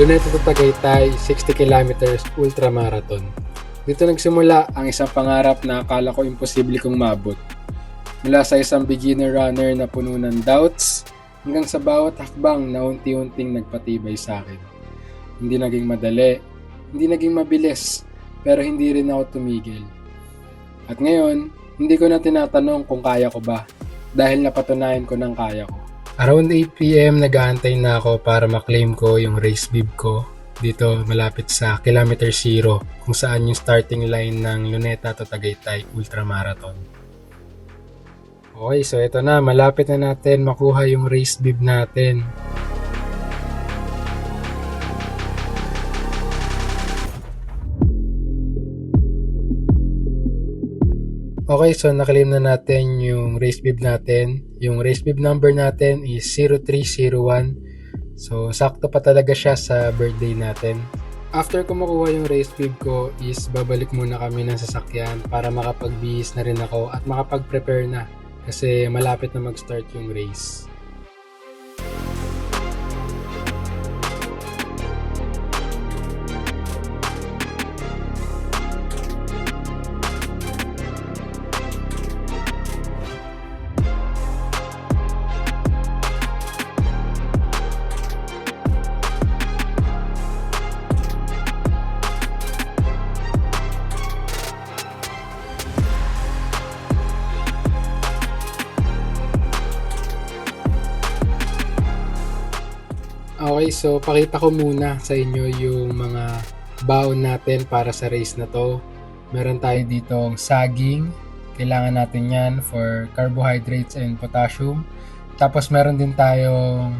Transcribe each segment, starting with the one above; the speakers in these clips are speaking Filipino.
Luneta to Tagaytay 60 kilometers ultramarathon. Dito nagsimula ang isang pangarap na akala ko imposible kong maabot. Mula sa isang beginner runner na puno ng doubts, hanggang sa bawat hakbang na unti-unting nagpatibay sa akin. Hindi naging madali, hindi naging mabilis, pero hindi rin ako tumigil. At ngayon, hindi ko na tinatanong kung kaya ko ba, dahil napatunayan ko ng kaya ko. Around 8pm nag-aantay na ako para maklaim ko yung race bib ko dito malapit sa Kilometer Zero kung saan yung starting line ng Luneta to Tagaytay Ultramarathon. Okay, so ito na, malapit na natin makuha yung race bib natin. Okay, so naklaim na natin yung race bib natin. Yung race bib number natin is 0301. So, sakto pa talaga siya sa birthday natin. After ko makuha yung race bib ko is babalik muna kami ng sasakyan para makapagbihis na rin ako at makapag-prepare na kasi malapit na mag-start yung race. Okay, so pakita ko muna sa inyo yung mga baon natin para sa race na to. Meron tayo ditong saging. Kailangan natin yan for carbohydrates and potassium. Tapos meron din tayong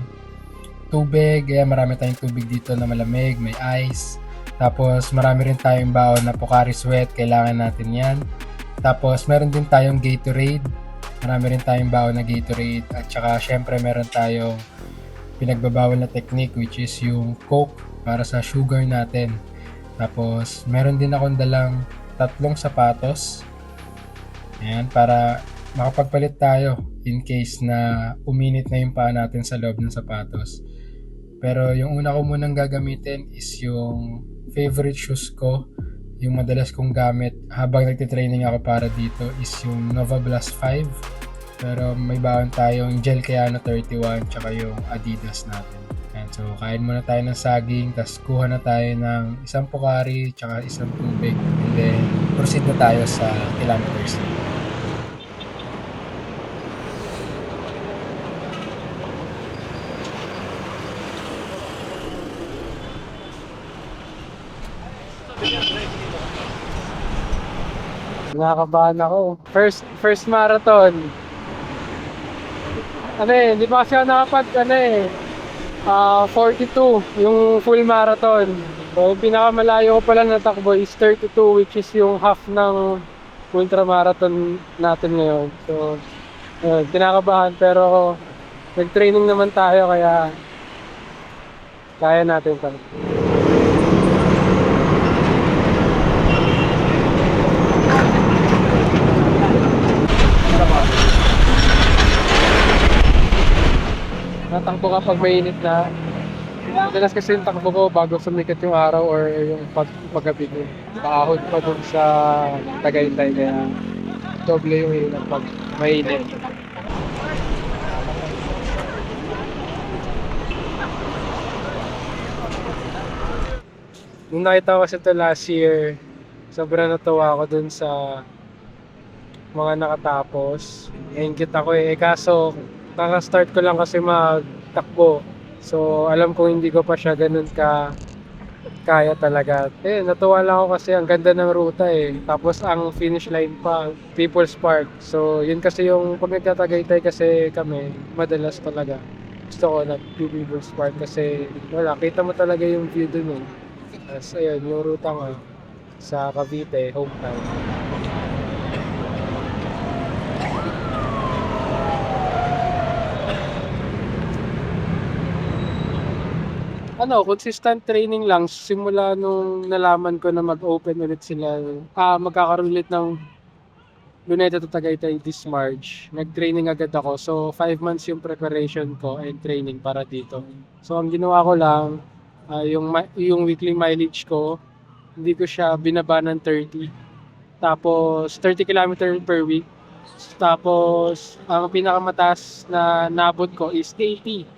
tubig. Marami tayong tubig dito na malamig, may ice. Tapos marami rin tayong baon na Pocari Sweat. Kailangan natin yan. Tapos meron din tayong Gatorade. Marami rin tayong baon na Gatorade. At saka syempre meron tayong pinagbabawal na technique which is yung Coke para sa sugar natin. Tapos meron din akong dalang 3 sapatos. Ayan, para makapagpalit tayo in case na uminit na yung paa natin sa loob ng sapatos. Pero yung una ko munang gagamitin is yung favorite shoes ko, yung madalas kong gamit habang nagtitraining ako para dito is yung Nova Blast 5. Pero may baon tayong Gel Kayano 31 tsaka yung Adidas natin. And so kain muna tayo ng saging, tapos kuha na tayo ng isang Pocari tsaka isang tubig. And then proceed na tayo sa kilometers. Nakakabahan ako. First marathon. Hindi pa kasi ako nakapag 42, yung full marathon. So, yung pinakamalayo ko pala natakbo is 32, which is yung half ng ultra marathon natin ngayon. So, kinakabahan pero nag-training naman tayo kaya kaya natin ito. Natakbo kapag mainit na. Madalas kasi yung takbo ko bago sumikat yung araw or yung paggabi ko. Paahon pa dun sa Tagaytay kaya doble yung hirap pag mainit. Nung nakita ko kasi ito last year, sobrang natuwa ako dun sa mga nakatapos. Nainggit ako kaso kaka-start ko lang kasi magtakbo. So, alam kong hindi ko pa siya ganun kaya talaga. Natuwa lang ako kasi ang ganda ng ruta Tapos ang finish line pa, People's Park. So, yun kasi yung pag nagtatagaytay kasi kami, madalas talaga. Gusto ko People's Park kasi wala, kita mo talaga yung view dun Tapos ayun, yung ruta nga sa Cavite, hometown. Consistent training lang simula nung nalaman ko na mag-open ulit sila. Magkakaroon ulit ng Luneta to Tagaytay this March. Nag-training agad ako. So 5 months yung preparation ko and training para dito. So ang ginawa ko lang, yung weekly mileage ko, hindi ko siya binaba ng 30. Tapos 30 kilometer per week. Tapos ang pinakamataas na nabot ko is 80.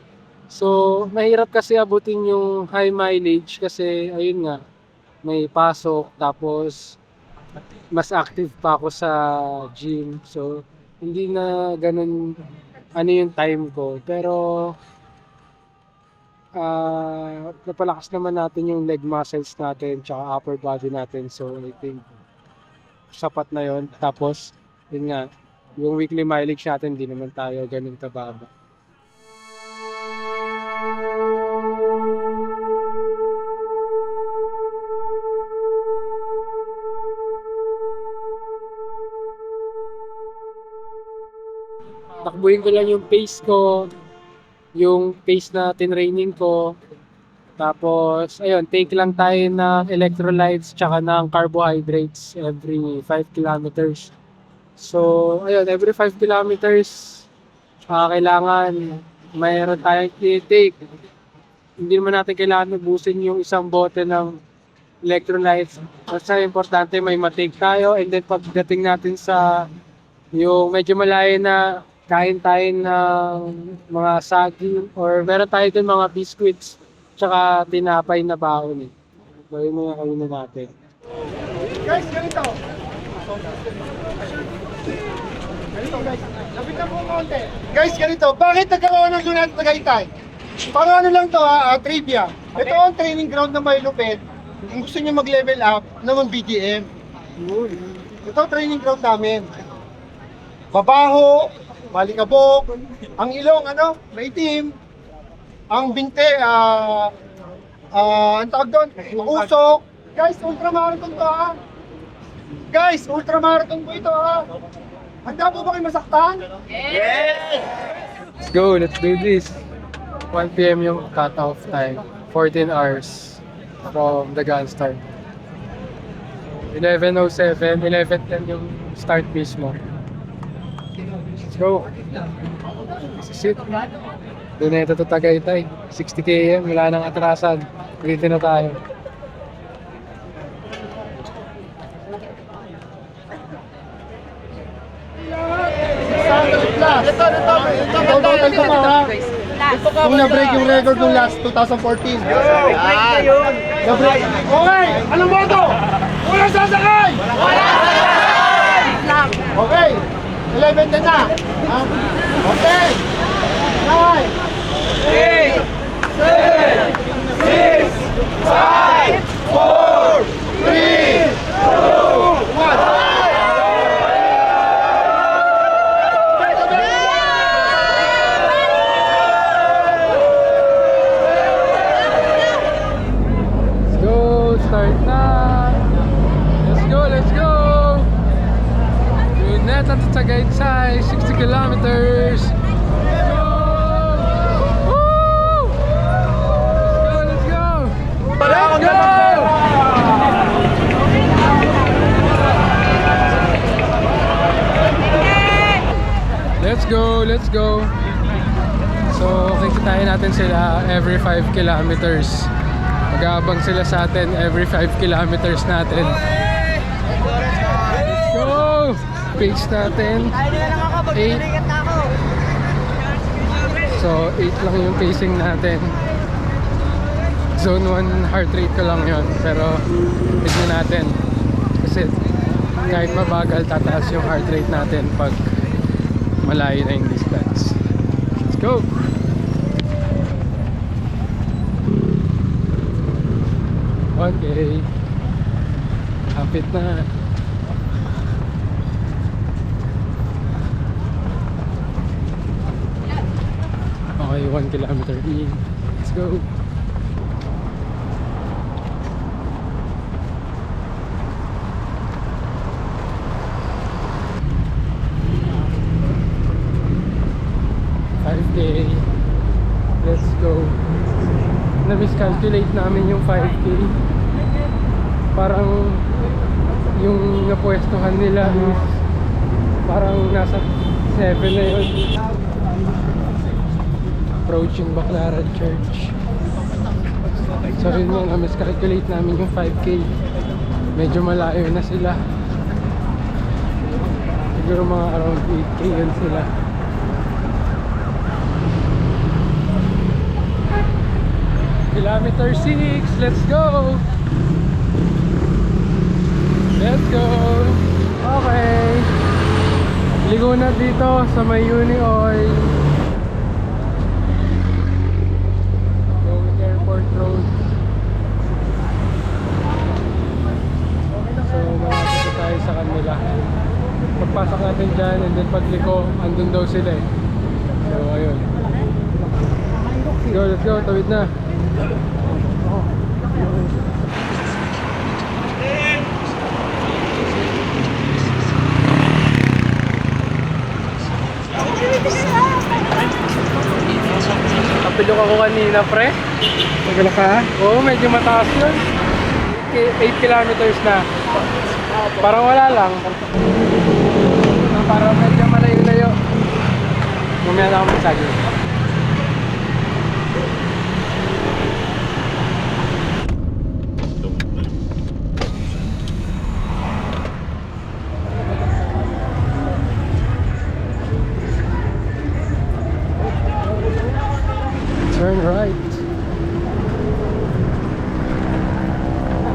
So mahirap kasi abutin yung high mileage kasi ayun nga, may pasok tapos mas active pa ako sa gym. So hindi na ganun ano yung time ko. Pero napalakas naman natin yung leg muscles natin tsaka upper body natin. So I think sapat na yon. Tapos yun nga, yung weekly mileage natin hindi naman tayo ganun kababa. Takbuhin ko lang yung pace ko, yung pace na tinraining ko. Tapos, ayun, take lang tayo ng electrolytes tsaka ng carbohydrates every 5 kilometers. So, ayun, every 5 kilometers, kailangan mayroon tayong i-take. Hindi naman natin kailangan ubusin yung isang bote ng electrolytes. Basta importante may matake tayo and then pagdating natin sa yung medyo malayo na kain tayo ng mga saging or meron tayo din mga biscuits tsaka tinapay na baon eh. So yun yung kainin natin. Guys, ganito. Ganito guys. Lapitan mo konti. Guys, ganito. Bakit nagkaroon ng Luneta Tagaytay? Para ano lang to trivia. Ito ang training ground na may lupit. Kung gusto niyo mag-level up, naman BGM. Ito ang training ground namin. Babaho, malikabok, ang ilong maitim, ang binte, ang tawag doon, usok. Guys, ultramarathon to Guys, ultramarathon po ito Handa po ba kayo masaktan? Let's go, let's do this. 1 PM yung cut-off time. 14 hours from the gun start. 11:07, 11:10 yung start mismo. Let's go. This is it. Luneta to Tagaytay. 60 km, wala nang atrasan. Dito na tayo. Kung na-break yung record ng last 2014. Break na yun. Na-break. Okay, anong moto? Wala sasakay! Lang. Okay, 11 na. Okay. 9, 8, 7, 6, 5, 4, 3, 2, 1. Start na! Let's go, let's go! Luneta to Tagaytay, 60 kilometers! Let's go! Woo! Let's go, let's go! Let's go! Let's go, let's go! So, kikitahin natin sila every 5 kilometers. Mag-aabang sila sa atin every 5 kilometers natin. Let's go! Pace natin 8. So 8 lang yung pacing natin. Zone 1 heart rate ko lang yun. Pero medyo natin. Kasi kahit mabagal, tataas yung heart rate natin pag malayo na yung distance. Let's go! Okay. Kapit na. Okay, 1 kilometer in. Let's go. Let's go. Na-miscalculate namin yung 5K. Parang yung napwestuhan nila is parang nasa 7 na yun. Approaching Baclaran Church. So yun nga, na-miscalculate namin yung 5K. Medyo malayo na sila. Siguro mga around 8K yun sila. Kilometer 6, let's go! Let's go! Okay! Ligo na dito sa may Uni Oil. Yung airport road. So makakita tayo sa kanila. Pagpasok natin dyan and then pagliko, andun daw sila eh. So ayun. Let's go, tawid na. Kapilok ako kanina, pre. Nagala ka? Oo, medyo mataas yun. 8 kilometers na. Parang wala lang. Parang medyo malayo-layo. Mamaya na ako magsagi. Turn right.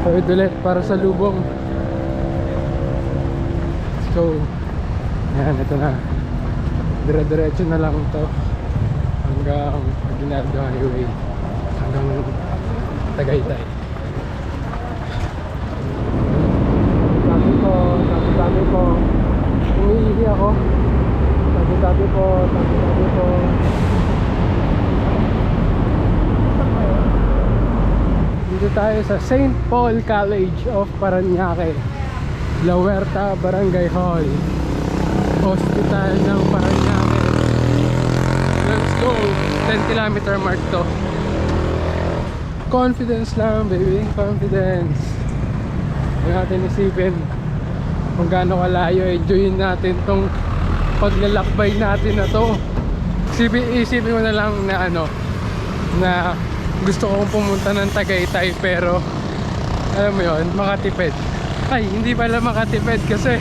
Tawid ulit para sa lubong. Let's go. Ayan, ito na. Dire-diretso na lang ito hanggang Aguinaldo Highway, hanggang Tagaytay. Sabi po. Umiihi ako. Sabi po. Dito tayo sa St. Paul College of Parañaque, La Huerta Barangay Hall, Hospital ng Parañaque. Let's go! 10 kilometer mark to. Confidence lang, baby. Confidence. Huwag natin isipin kung gaano kalayo. Enjoyin natin tong paglalakbay natin na to. Isipin mo na lang na na gusto kong pumunta ng Tagaytay, pero alam mo yon, makatipid. Ay, hindi pala makatipid kasi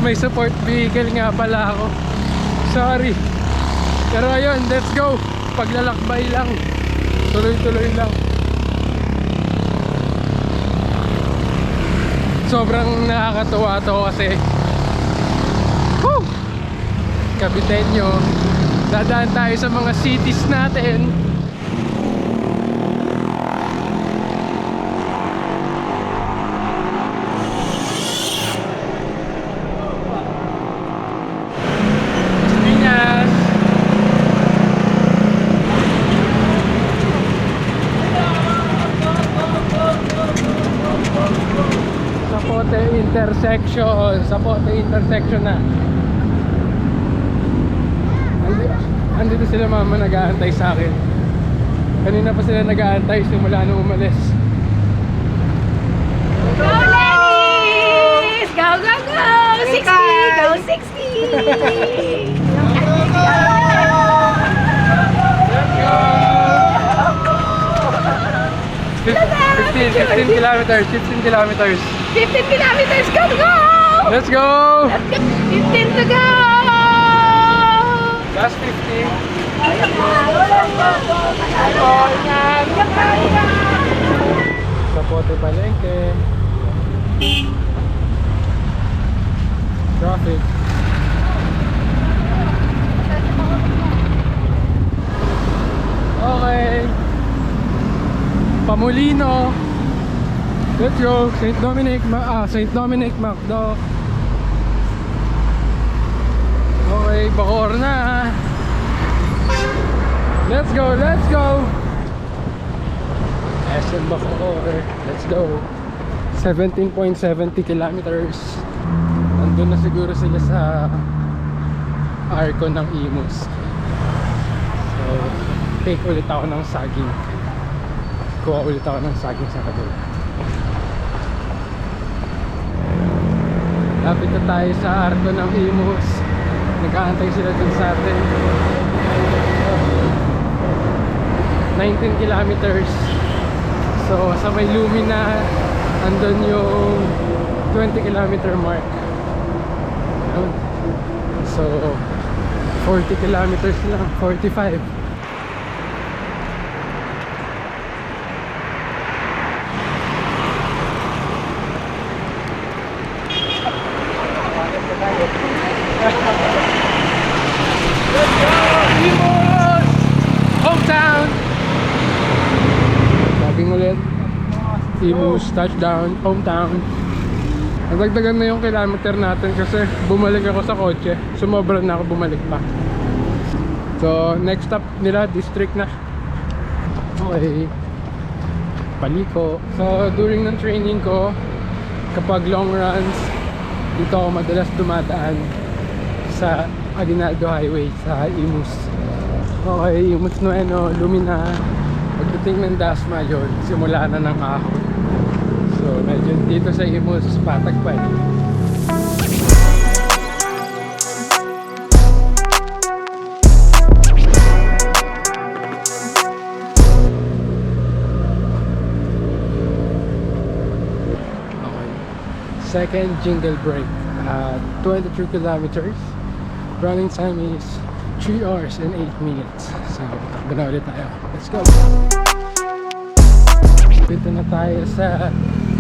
may support vehicle nga pala ako. Sorry. Pero ayun, let's go. Paglalakbay lang. Tuloy-tuloy lang. Sobrang nakakatuwa to kasi Caviteño. Dadaan tayo sa mga cities natin. Sapote intersection na. Andito sila mama nag-aantay sa akin. Kanina pa sila nag-aantay simula nung umalis. Go ladies! Go, go, go! 60! Go 60! Let's go! 15 kilometers. 15 kilometers. 15 kilometers! Go, go! Let's go! 15 to go! Last 50. Sapote Palengke. Traffic. Okay. Pamulino. Let's go. St. Dominic Macdo. Okay, Bacoor na. Let's go, let's go. SM Bacoor. Let's go. 17.70 kilometers. Nandun na siguro sila sa Arco ng Imus. So, take ulit ako ng saging. Kuha ulit ako ng saging sa kabila. Lapit na tayo sa Arco ng Imus. Nag-aantay sila dun sa atin. 19 kilometers. So sa may Lumina, andun yung 20 kilometer mark. Ayun. So 40 kilometers lang, 45. Let's go! Imus! Hometown! Sabing ulit. Imus, touchdown, hometown. Nadagdagan na yung kilometer natin kasi bumalik ako sa kotse. Sumobra na ako, bumalik pa. So, next stop nila, district na. Okay. Paliko. So, during ng training ko, kapag long runs, dito ako madalas dumadaan sa Aguinaldo Highway sa Imus. Okay, Imus Nueno, Lumina. Pagdating ng Dasma yun, simula na ng ahon. So medyo dito sa Imus, patag pa eh. Okay. Second jingle break. 23 kilometers. Running time is 3 hours and 8 minutes. So, takbo na ulit tayo. Let's go! Dito na tayo sa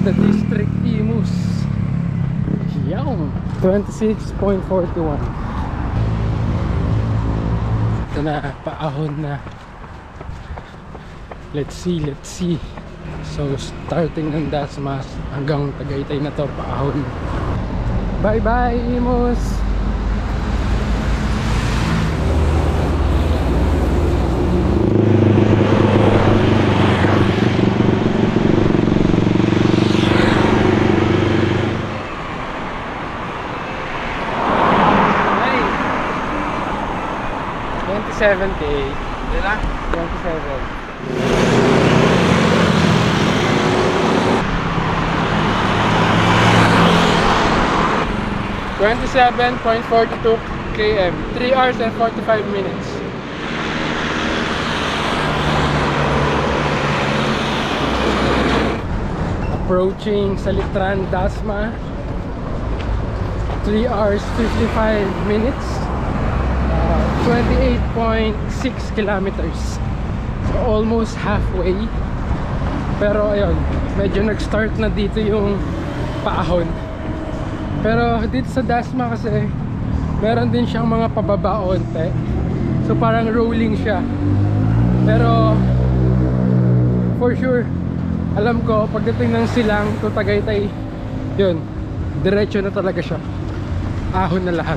the district Imus. Yaw! 26.41. Ito na, paahon na. Let's see, let's see. So, starting ng Dasma hanggang Tagaytay na to, paahon. Bye-bye, Imus! Hey! 2070. Dila? 27. .42 km, 3 hours and 45 minutes. Approaching Salitran, Dasma, 3 hours 55 minutes, 28.6 kilometers. So almost halfway. Pero ayun, medyo nag-start na dito yung paahon. Pero dito sa Dasma kasi meron din siyang mga pababa onte. So parang rolling siya. Pero for sure, alam ko pagdating ng Silang to Tagaytay, yun, diretso na talaga siya. Ahon na lahat.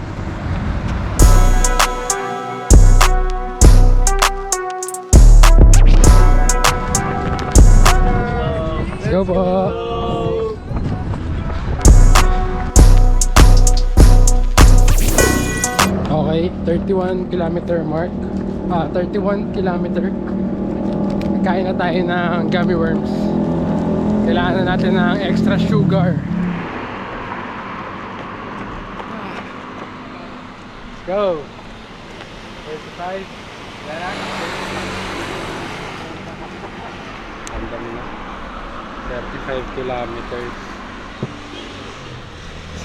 Let's go po! Okay, 31 kilometer mark. 31 kilometer. Kain na tayo ng gummy worms. Kailangan na natin ng extra sugar. Let's go. 35. Ang dami na. 35 kilometers.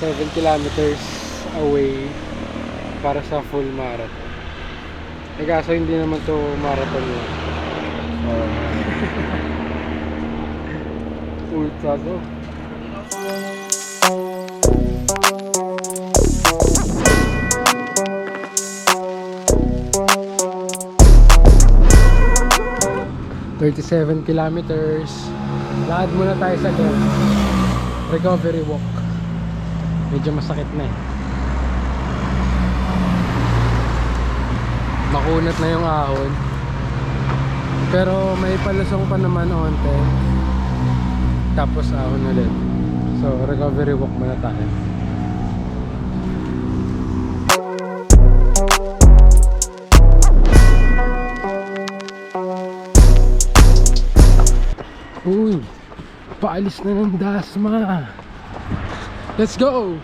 7 kilometers away para sa full marathon. Eh kaso hindi naman to marathon lang. Ultra to. ...37 kilometers. Lakad muna tayo sa recovery walk. Medyo masakit na eh. Makunat na yung ahon. Pero may palusong pa naman onte. Tapos ahon ulit. So recovery walk muna tayo. Uy, paalis na ng Dasma. Let's go!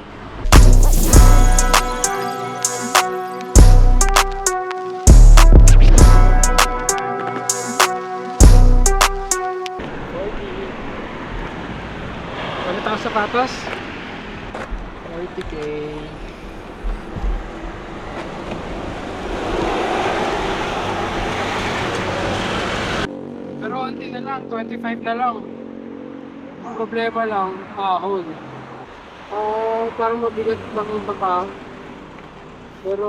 sapatos? 40K. Pero onti na lang, 25 na lang. Ang problema lang, ahon. Parang mabigat lang yung baka. Pero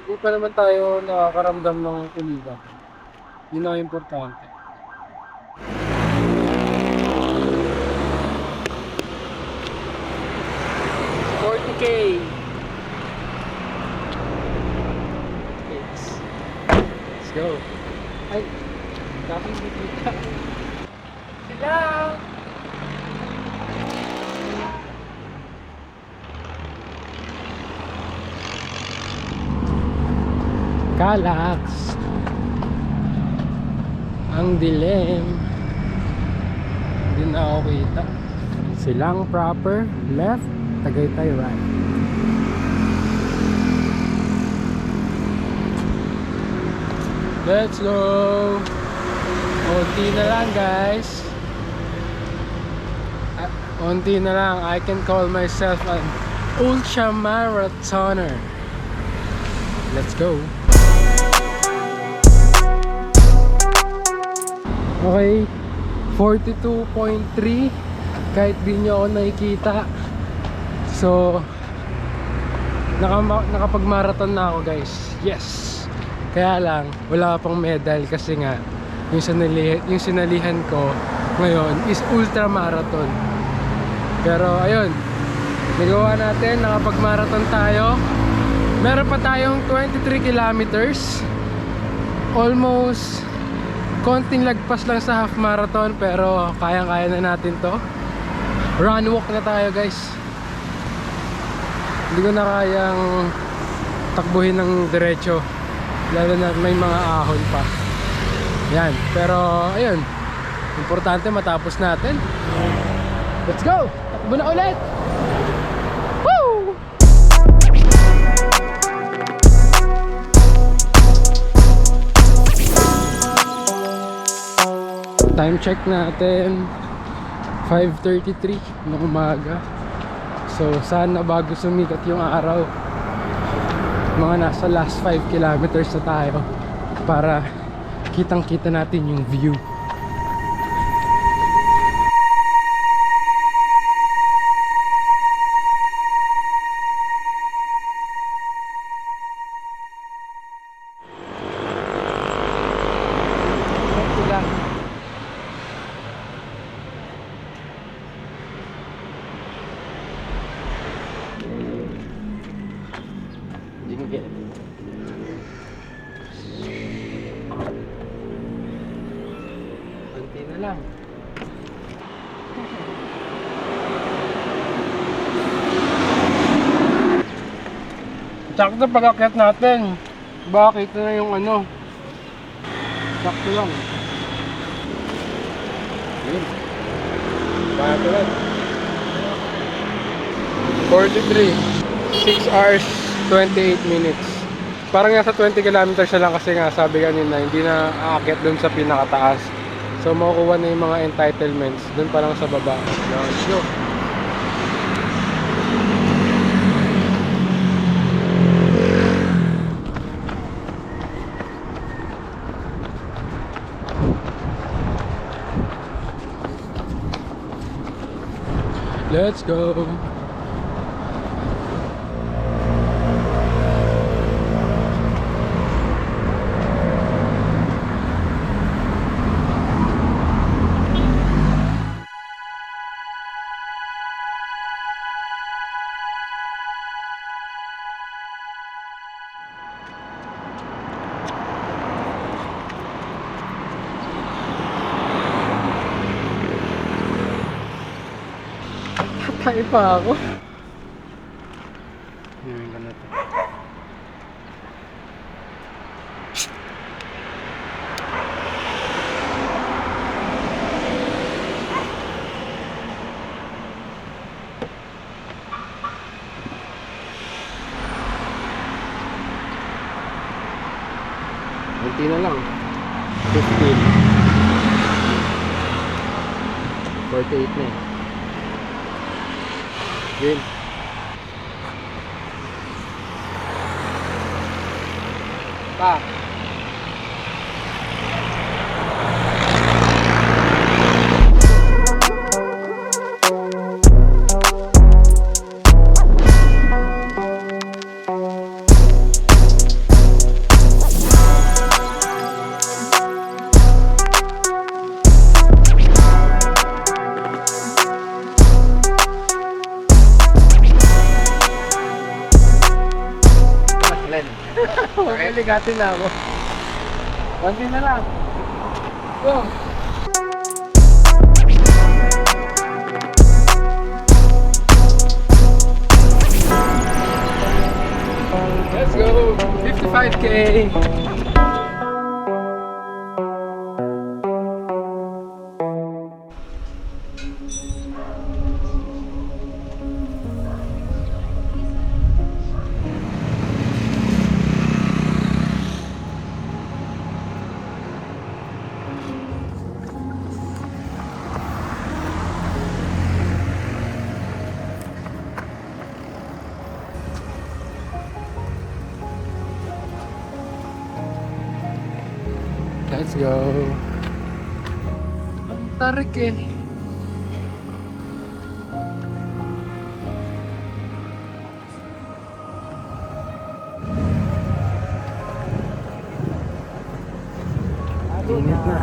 hindi pa naman tayo nakakaramdam ng umiga. Yun ang importante. $40K. Let's go. Ay, dapat hindi ka. Sila! Calax. Ang dilim. Hindi na ako kita. Silang proper left, Tagaytay right. Let's go. Onti na lang guys. Onti na lang. I can call myself an ultra marathoner. Let's go. Okay, 42.3 kahit di nyo ako nakikita. So nakapag-marathon na ako guys. Yes. Kaya lang wala pang medal kasi nga yung sinalihan ko ngayon is ultra marathon. Pero ayun, nagawa natin, nakapag-marathon tayo. Meron pa tayong 23 kilometers. Almost konting lagpas lang sa half marathon, pero kayang-kaya na natin to. Run walk na tayo guys. Hindi ko na kayang takbuhin ng diretso, lalo na may mga ahon pa. Yan, pero ayun, importante matapos natin. Let's go! Takbo na ulit! Woo! Time check natin 5:33 ng umaga. So sana bago sumikat yung araw, mga nasa last 5 kilometers na tayo para kitang kita natin yung view. Konti na lang. Sakto pag-akyat natin. Bakit na yung ano? Sakto lang. Yun. Bakit lang. 43. 6 hours 28 minutes. Parang nasa 20 kilometers na lang kasi nga sabi kanina hindi na aakyat dun sa pinakataas. So makukuha na yung mga entitlements dun pa lang sa baba. Let's go. Let's go. Patay pa ako. Gawin ko na ito. Kunti na lang. 15. 48 na eh. Game. Pa. Ligatin na ako. Konti na lang. Go! Let's go! 55K! Let's go! Ang tarik eh. Init na.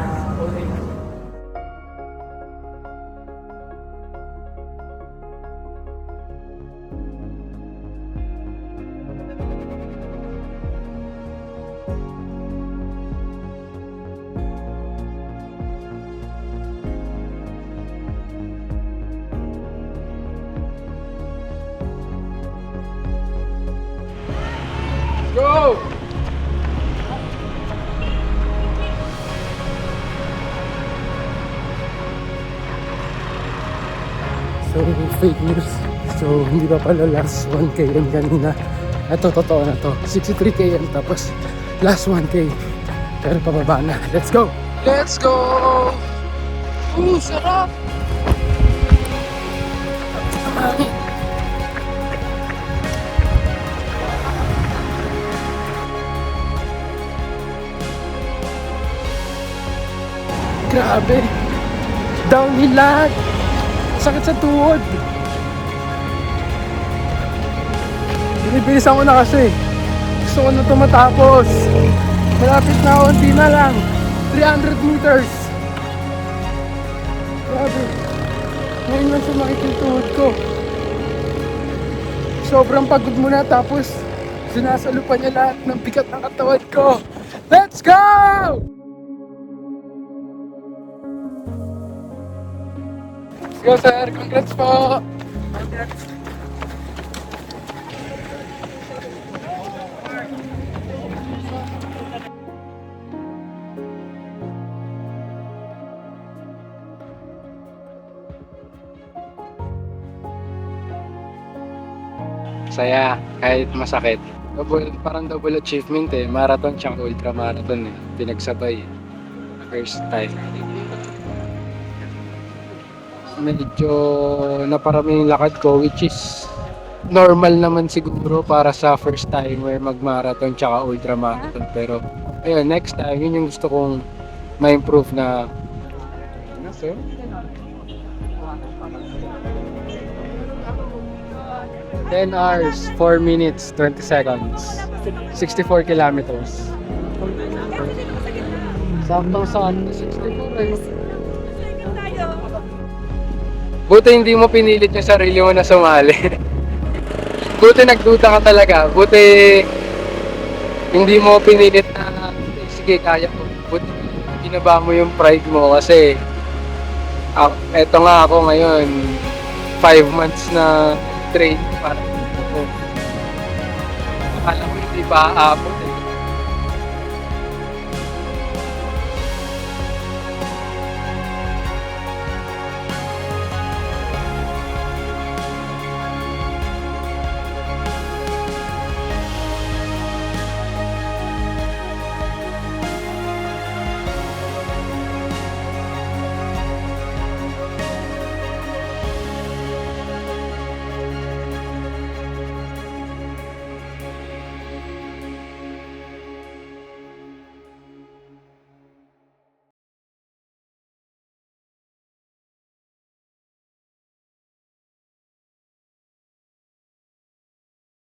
Go! So, fake news. So, hindi pa pala last 1K yun kanina. Ito, totoo na to. 63K yan, tapos last 1K. Pero pababa na. Let's go! Let's go! Sarap! Grabe! Downhill lahat! Sakit sa tuhod! Binibilisan ko na kasi. Gusto ko na ito matapos. Malapit na, unti na lang. 300 meters! Grabe! Ngayon lang sumakit yung tuhod ko. Sobrang pagod mo na, tapos sinasalo pa niya lahat ng bigat ng katawan ko. Let's go! Let's go, sir. Congrats po. Congrats. Saya, kahit masakit. Parang double achievement eh. Marathon siyang ultramarathon eh. Pinagsabay. First time. Medyo naparami yung lakad ko, which is normal naman siguro para sa first timer mag-marathon tsaka ultramarathon. Pero ayun, next time, yun yung gusto kong ma-improve na. So, 10 hours, 4 minutes, 20 seconds, 64 kilometers. Saktong saan? 64 eh. Buti hindi mo pinilit yung sarili mo na sumali. Buti nagduda ka talaga. Buti hindi mo pinilit na sige, kaya ko. Buti ginaba mo yung pride mo kasi eto nga ako ngayon 5 months na train para dito. Akala ko hindi pa aabot.